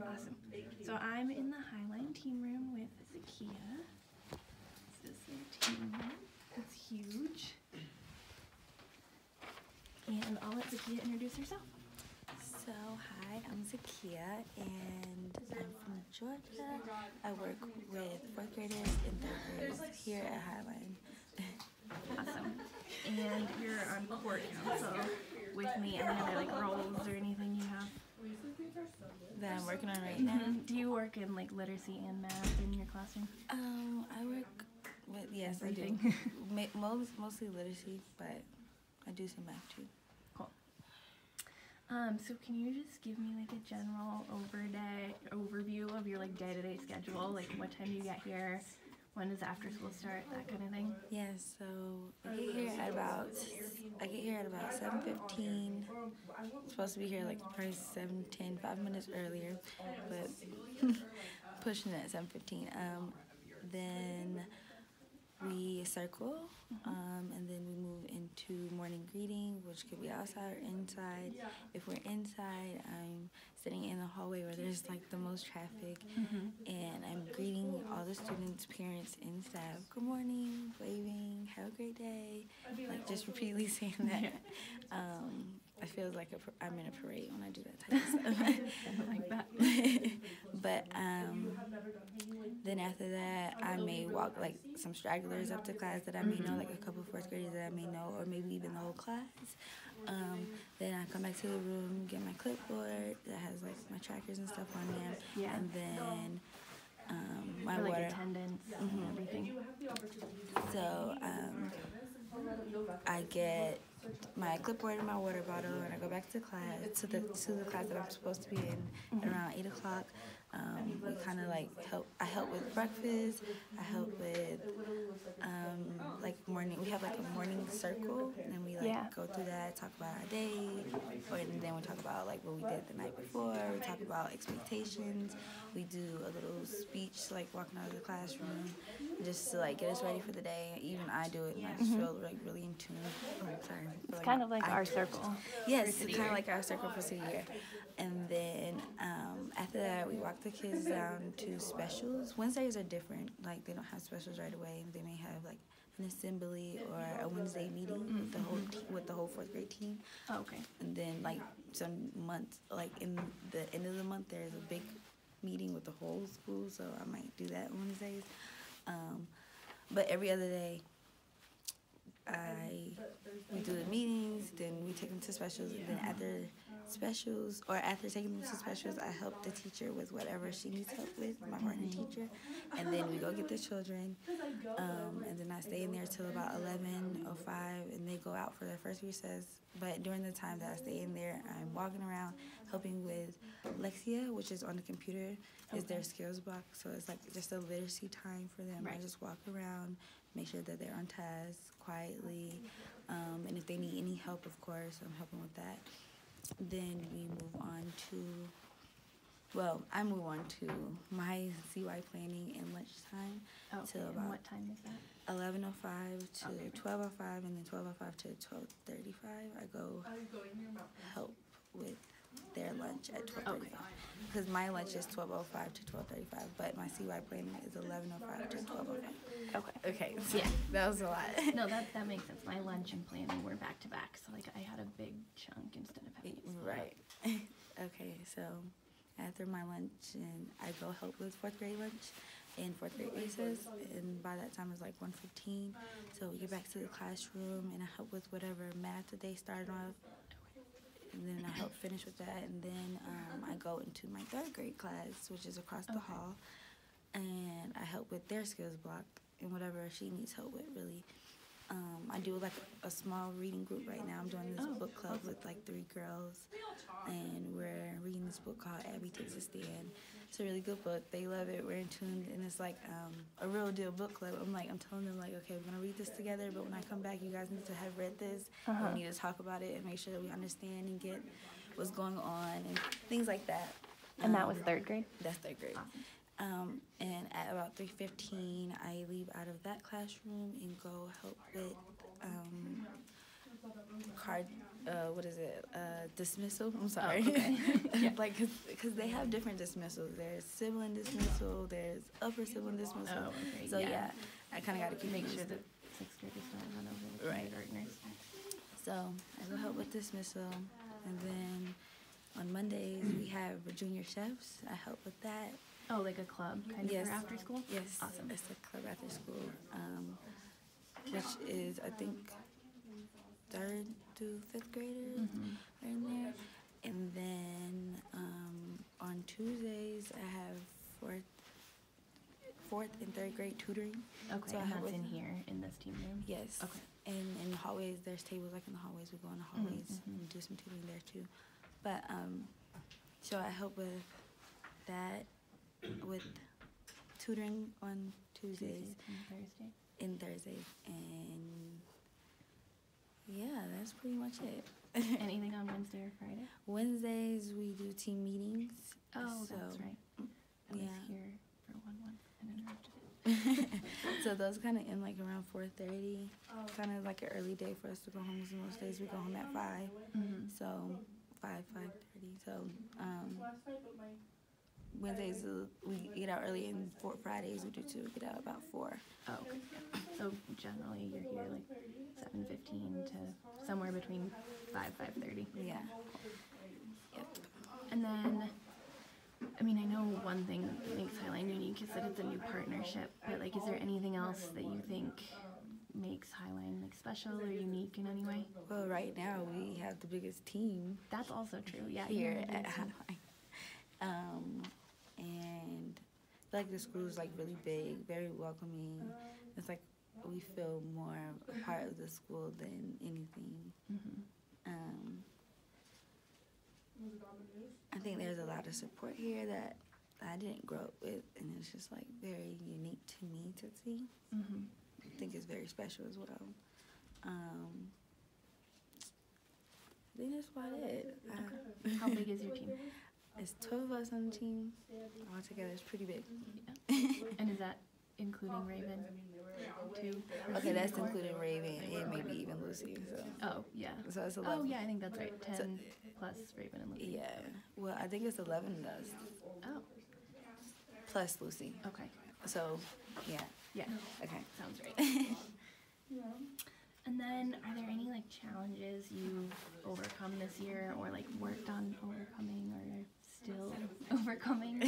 Awesome. So I'm in the Highline team room with Zakiya. This is their team room. It's huge. And I'll let Zakiya introduce herself. So, hi, I'm Zakiya, and I'm from Georgia. I work with 4th graders and 3rd graders here at Highline. Awesome. And you're on court council with me. Any other like roles or anything you have that I'm working on right now? Do you work in like literacy and math in your classroom? I work with, yes, everything. I do. Mostly literacy, but I do some math too. Cool. So can you just give me like a general overview of your like day-to-day schedule? Like what time do you get here? When does after school start? That kind of thing? Yeah, so I get here at about 7:15. I'm supposed to be here like probably 7:10, 5 minutes earlier, but pushing it at 7:15. Then we circle, and then we move into morning greeting, which could be outside or inside. If we're inside, I'm sitting in the hallway where there's like the most traffic, and I'm greeting all the students, parents, and staff. Good morning, waving, have a great day, like just repeatedly saying that. I feel like I'm in a parade when I do that type of stuff. I like that. But then after that, I may walk like some stragglers up to class that I may know, like a couple of 4th graders that I may know, or maybe even the whole class. Then I come back to the room, get my clipboard that has like my trackers and stuff on there, and then my like water, attendance and everything. So I get my clipboard and my water bottle, and I go back to class, to the class that I'm supposed to be in at around 8 o'clock. We kind of like I help with breakfast. I help with like morning. We have like a morning circle, and we like go through that, talk about our day, and then we talk about like what we did the night before. We talk about expectations. We do a little speech, like walking out of the classroom, just to like get us ready for the day. Even I do it, and I just feel like really in tune. Oh, sorry. It's kind of like our circle. Yes, it's kind of like our circle for city year. And then after that, we walk the kids down to specials. Wednesdays are different. Like they don't have specials right away. They may have like an assembly or a Wednesday meeting with the whole 4th grade team. Oh, okay. And then like some months, like in the end of the month, there's a big meeting with the whole school. So I might do that on Wednesdays. But every other day, we do the meetings, then we take them to specials, and then after specials, or after taking them to specials, I help the teacher with whatever she needs help with, my partner teacher, and then we go get the children, and then I stay in there till about 11:05, and they go out for their first recess. But during the time that I stay in there, I'm walking around helping with Lexia, which is on the computer, is their skills block, so it's like just a literacy time for them. I just walk around, make sure that they're on task quietly, and if they need any help, of course, I'm helping with that. Then we move on to, I move on to my CY planning and lunchtime. Okay, and what time is that? 11:05 to 12:05, and then 12:05 to 12:35. I go help with their lunch at 12:35. Because my lunch is 12:05 to 12:35, but my CY planning is 11:05 to 12:05. Okay. So yeah, that was a lot. No, that makes sense. My lunch and planning were back to back, so like I had a big chunk instead of having right. Okay, so after my lunch, and I go help with 4th grade lunch and 4th grade recess, and by that time it's like 1:15. So we get back to the classroom, and I help with whatever math that they started off. And then I help finish with that, and then I go into my 3rd grade class, which is across the hall, and I help with their skills block and whatever she needs help with, really. I do like a small reading group right now. I'm doing this book club with like 3 girls, and we're reading this book called Abby Takes a Stand. It's a really good book. They love it. We're in tune, and it's like a real deal book club. I'm telling them like, okay, we're gonna read this together, but when I come back, you guys need to have read this. We need to talk about it and make sure that we understand and get what's going on and things like that. And that was 3rd grade? That's 3rd grade. Awesome. And at about 3:15, I leave out of that classroom and go help with what is it? Dismissal. I'm sorry. Oh, okay. Yeah. Like, cause they have different dismissals. There's sibling dismissal. There's upper sibling dismissal. Oh, okay. So yeah, I kind of got to keep Make sure that sixth graders don't run over the Right. kindergartners. So I go help with dismissal, and then on Mondays we have junior chefs. I help with that. Oh, like a club kind of Yes. for after school? Yes, Awesome. it's a club after school, which is I think 3rd to 5th graders Mhm. are in there. And then on Tuesdays I have 4th and 3rd grade tutoring. Okay, So I and help that's with- in here in this team room? Yes. Okay. And in the hallways, there's tables like in the hallways. We go in the hallways and do some tutoring there too. But so I help with that, with tutoring on Tuesdays and Thursday. and Thursdays, and yeah, that's pretty much it. Anything on Wednesday or Friday? Wednesdays we do team meetings. Oh, so, that's right. I was yeah. here for one and interrupted it. So those kind of end like around 4:30. Kind of like an early day for us to go home. So most days we go home at 5. Mhm. So 5:30. So Wednesdays we get out early, and Fridays we do too. Get out about 4. Oh, okay. So generally you're here like 7:15 to somewhere between 5:30. Yeah. Yep. And then, I mean, I know one thing that makes Highline unique is that it's a new partnership, but like, is there anything else that you think makes Highline like special or unique in any way? Well, right now we have the biggest team That's also true. Yeah. here you at do. Highline. And I feel like the school is like really big, very welcoming. It's like we feel more a part of the school than anything. Mhm. I think there's a lot of support here that I didn't grow up with, and it's just like very unique to me to see. Mhm. I think it's very special as well. I think that's about it. How big is your team? It's 12 of us on the team. All together, it's pretty big. And is that including Raven too? Okay, that's including Raven and maybe even Lucy. So, Oh, yeah. so it's 11. Oh, yeah, I think that's right. 10 plus Raven and Lucy. Yeah. Well, I think it's 11 of us Oh, plus Lucy. okay. So, yeah. Yeah, Okay. sounds right. And then, are there any like challenges you've overcome this year, or like worked on overcoming, or are still overcoming?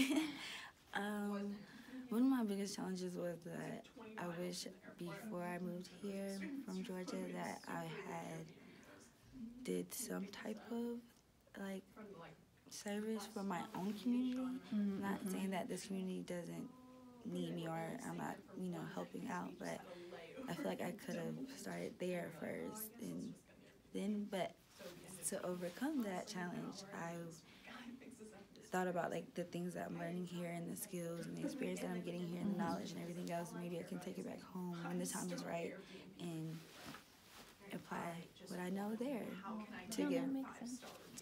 One of my biggest challenges was that I wish before I moved here from Georgia that I had did some type of like service for my own community. Not saying that this community doesn't need me or I'm not, helping out, but I feel like I could have started there first and then, but to overcome that challenge, I thought about like the things that I'm learning here and the skills and the experience that I'm getting here and the knowledge and everything else. Maybe I can take it back home when the time is right and apply what I know there to Yeah, that makes sense.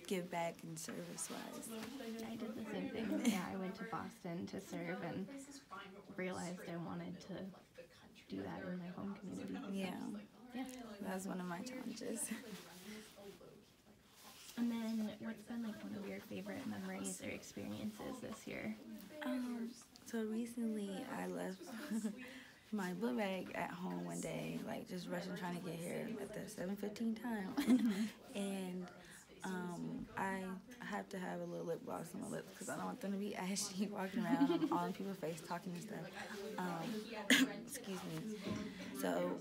give back and service wise. I did the same thing. Yeah, I went to Boston to serve and realized I wanted to do that in my home community. Yeah, Yeah. that's one of my challenges. And then, what's been like one of your favorite memories or experiences this year? So recently I left my book bag at home one day, like just rushing trying to get here at the 7:15 time. And I have to have a little lip gloss on my lips because I don't want them to be ashy walking around all in people's face talking and stuff. Excuse me. So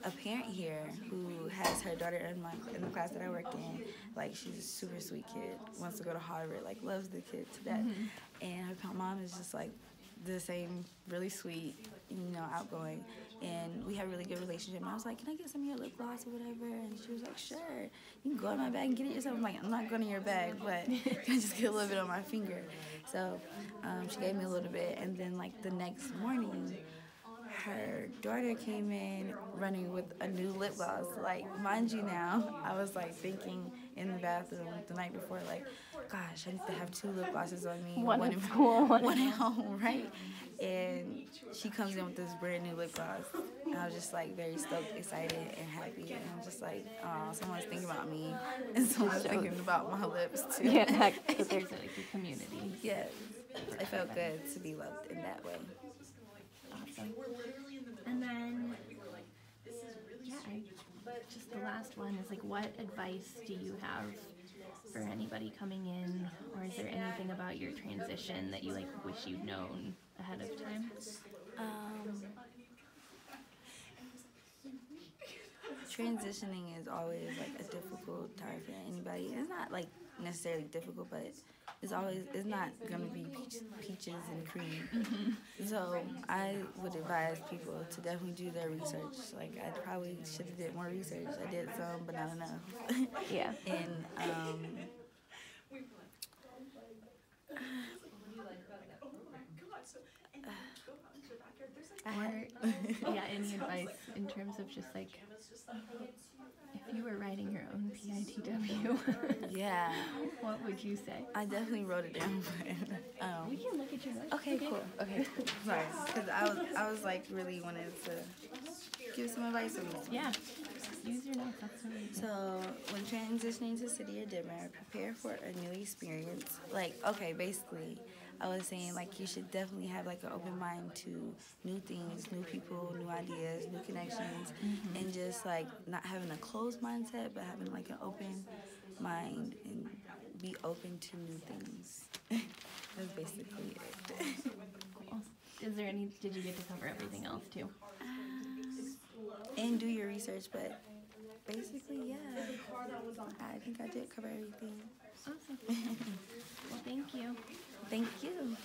a parent here who has her daughter in the class that I work in, like she's a super sweet kid, wants to go to Harvard, like loves the kid to death. And her mom is just like the same, really sweet, outgoing. And we have a really good relationship. And I was like, can I get some of your lip gloss or whatever? And she was like, sure. You can go in my bag and get it yourself. I'm like, I'm not going in your bag, but can I just get a little bit on my finger? So she gave me a little bit. And then like the next morning, her daughter came in running with a new lip gloss. Like, mind you now, I was like thinking in the bathroom the night before, like, gosh, I need to have 2 lip glosses on me. One at school, one at home, right? And she comes in with this brand new lip gloss. And I was just like very stoked, excited, and happy. And I'm just like, oh, someone's thinking about me, and someone's thinking about my lips too. Yeah, because there's like a community. Yes, it felt good to be loved in that way. Awesome. And then, yeah, just the last one is like, what advice do you have for anybody coming in, or is there anything about your transition that you like wish you'd known ahead of time? Transitioning is always like a difficult time for anybody. It's not like necessarily difficult, but it's not gonna be peaches and cream. Mm-hmm. So I would advise people to definitely do their research. Like, I probably should have did more research. I did some, but not enough. Yeah. And yeah, any advice in terms of just like, if you were writing your own PITW, yeah, what would you say? I definitely wrote it down, but we can look at your notes. Okay, cool. Okay, cool. Sorry, because I was like really wanted to give some advice on this. Yeah, use your notes. That's really good. So when transitioning to City or Denver, prepare for a new experience. Like, okay, basically, I was saying, like, you should definitely have, like, an open mind to new things, new people, new ideas, new connections, and just, like, not having a closed mindset, but having, like, an open mind and be open to new things. That's basically it. Cool. Did you get to cover everything else, too? And do your research, but basically, yeah. I think I did cover everything. Awesome. Well, thank you. Thank you.